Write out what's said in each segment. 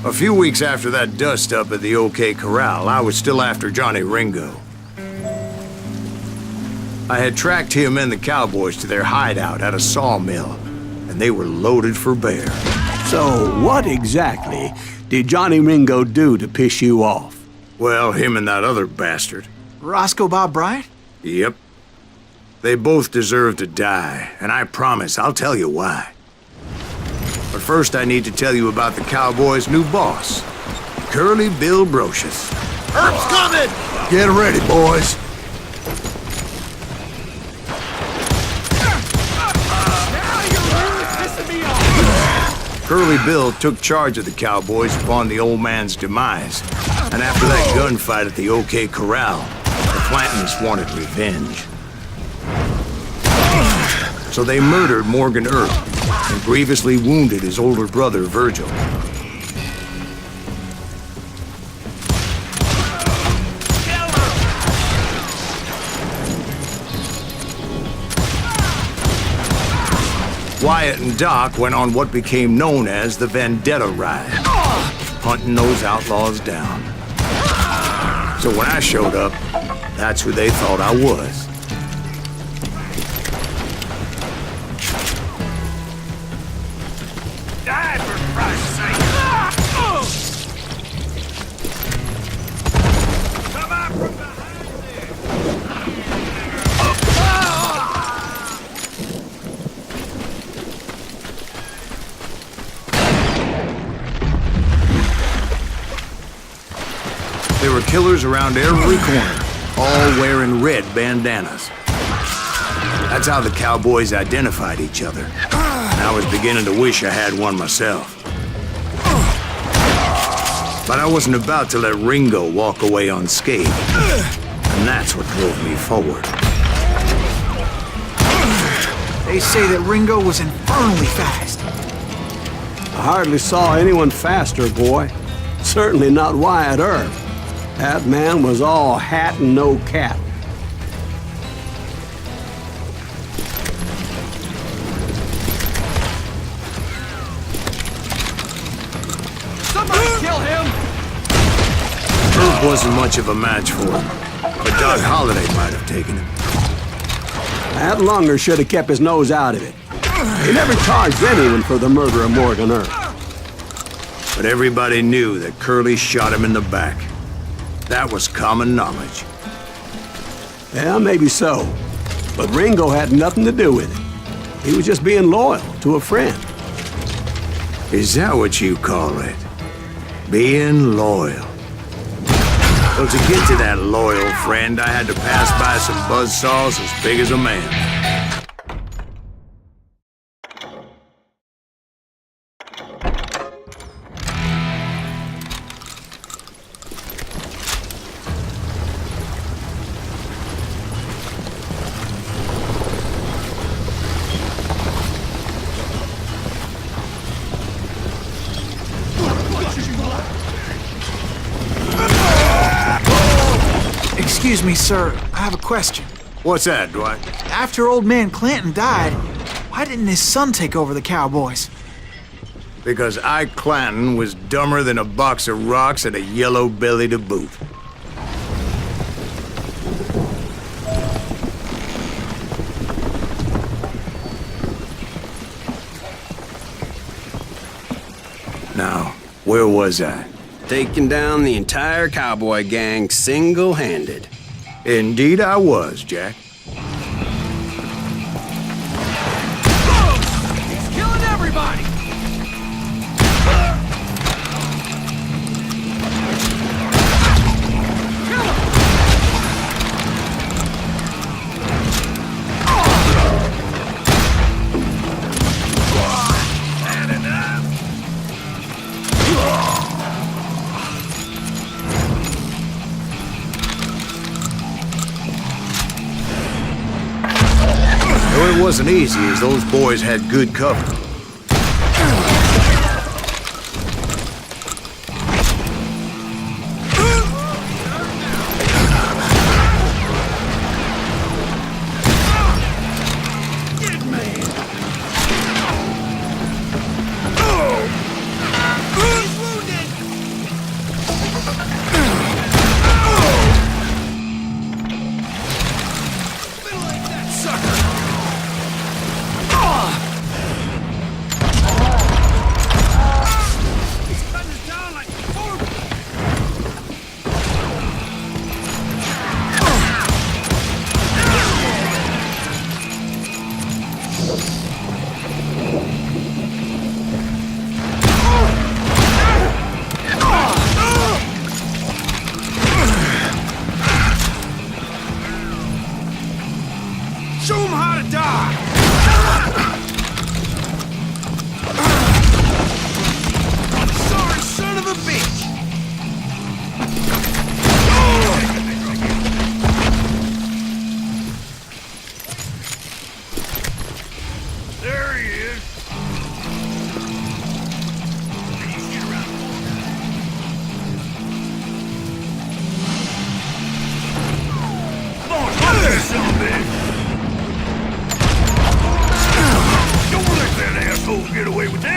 A few weeks after that dust-up at the OK Corral, I was still after Johnny Ringo. I had tracked him and the cowboys to their hideout at a sawmill, and they were loaded for bear. So what exactly did Johnny Ringo do to piss you off? Well, him and that other bastard. Roscoe Bob Bryant? Yep. They both deserve to die, and I promise I'll tell you why. But first I need to tell you about the cowboys' new boss, Curly Bill Brocious. Herb's coming! Get ready, boys. Curly Bill took charge of the cowboys upon the old man's demise, and after that gunfight at the OK Corral, the Clantons wanted revenge. So they murdered Morgan Earp and grievously wounded his older brother, Virgil. Wyatt and Doc went on what became known as the Vendetta Ride, hunting those outlaws down. So when I showed up, that's who they thought I was. Die for Christ's sake! Come out from behind there! There were killers around every corner, all wearing red bandanas. That's how the cowboys identified each other. And I was beginning to wish I had one myself. But I wasn't about to let Ringo walk away unscathed. And that's what drove me forward. They say that Ringo was infernally fast. I hardly saw anyone faster, boy. Certainly not Wyatt Earp. That man was all hat and no cap. Somebody kill him! Earp wasn't much of a match for him, but Doc Holliday might have taken him. That lunger should have kept his nose out of it. He never charged anyone for the murder of Morgan Earp. But everybody knew that Curly shot him in the back. That was common knowledge. Yeah, maybe so. But Ringo had nothing to do with it. He was just being loyal to a friend. Is that what you call it? Being loyal? Well, to get to that loyal friend, I had to pass by some buzzsaws as big as a man. Excuse me, sir. I have a question. What's that, Dwight? After old man Clanton died, why didn't his son take over the cowboys? Because Ike Clanton was dumber than a box of rocks and a yellow belly to boot. Now, where was I? Taking down the entire cowboy gang single-handed. Indeed I was, Jack. He's killing everybody! It wasn't easy, as those boys had good cover.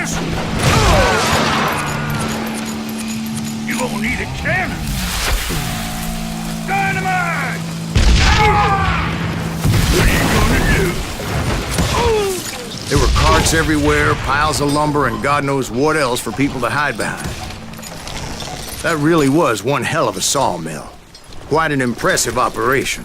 this? You won't need a cannon. Dynamite! What are you gonna do? There were carts everywhere, piles of lumber, and God knows what else for people to hide behind. That really was one hell of a sawmill. Quite an impressive operation.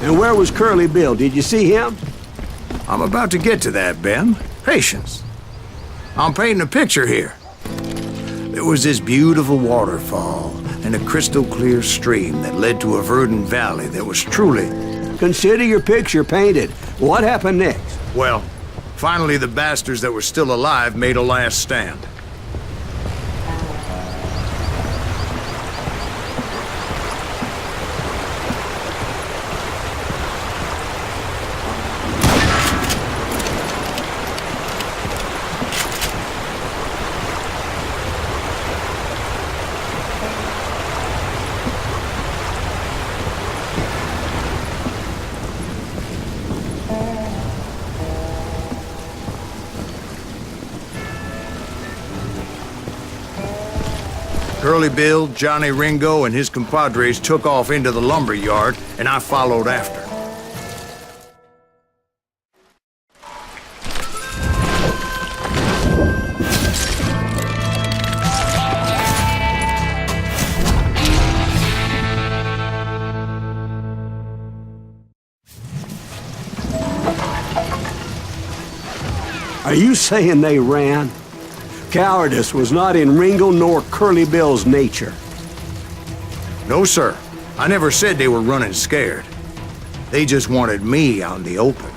And where was Curly Bill? Did you see him? I'm about to get to that, Ben. Patience. I'm painting a picture here. There was this beautiful waterfall and a crystal clear stream that led to a verdant valley that was truly... Consider your picture painted. What happened next? Well, finally the bastards that were still alive made a last stand. Curly Bill, Johnny Ringo, and his compadres took off into the lumber yard, and I followed after. Are you saying they ran? Cowardice was not in Ringo nor Curly Bill's nature. No, sir. I never said they were running scared. They just wanted me out in the open.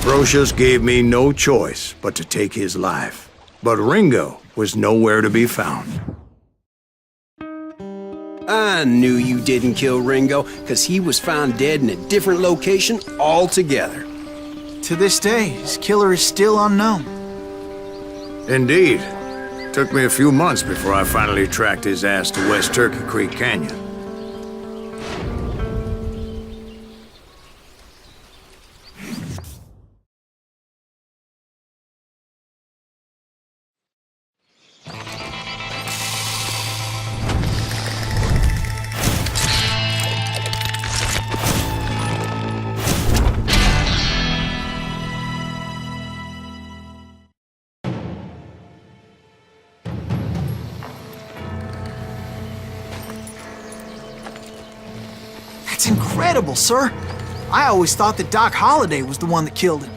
Brocious gave me no choice but to take his life. But Ringo was nowhere to be found. I knew you didn't kill Ringo, because he was found dead in a different location altogether. To this day, his killer is still unknown. Indeed. Took me a few months before I finally tracked his ass to West Turkey Creek Canyon. That's incredible, sir. I always thought that Doc Holliday was the one that killed him.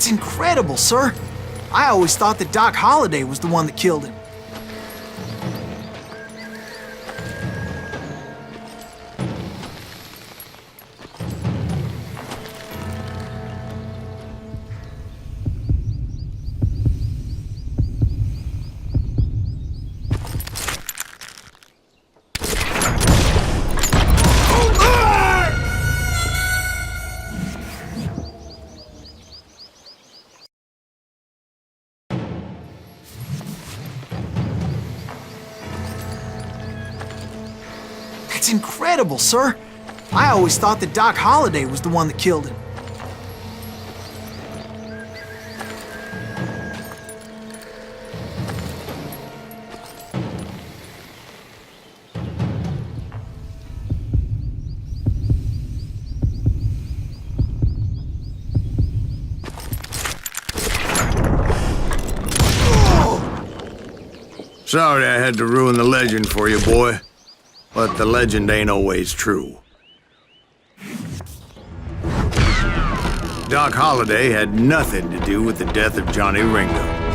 That's incredible, sir. I always thought that Doc Holliday was the one that killed him. That's incredible, sir. I always thought that Doc Holliday was the one that killed him. Sorry I had to ruin the legend for you, boy. But the legend ain't always true. Doc Holliday had nothing to do with the death of Johnny Ringo.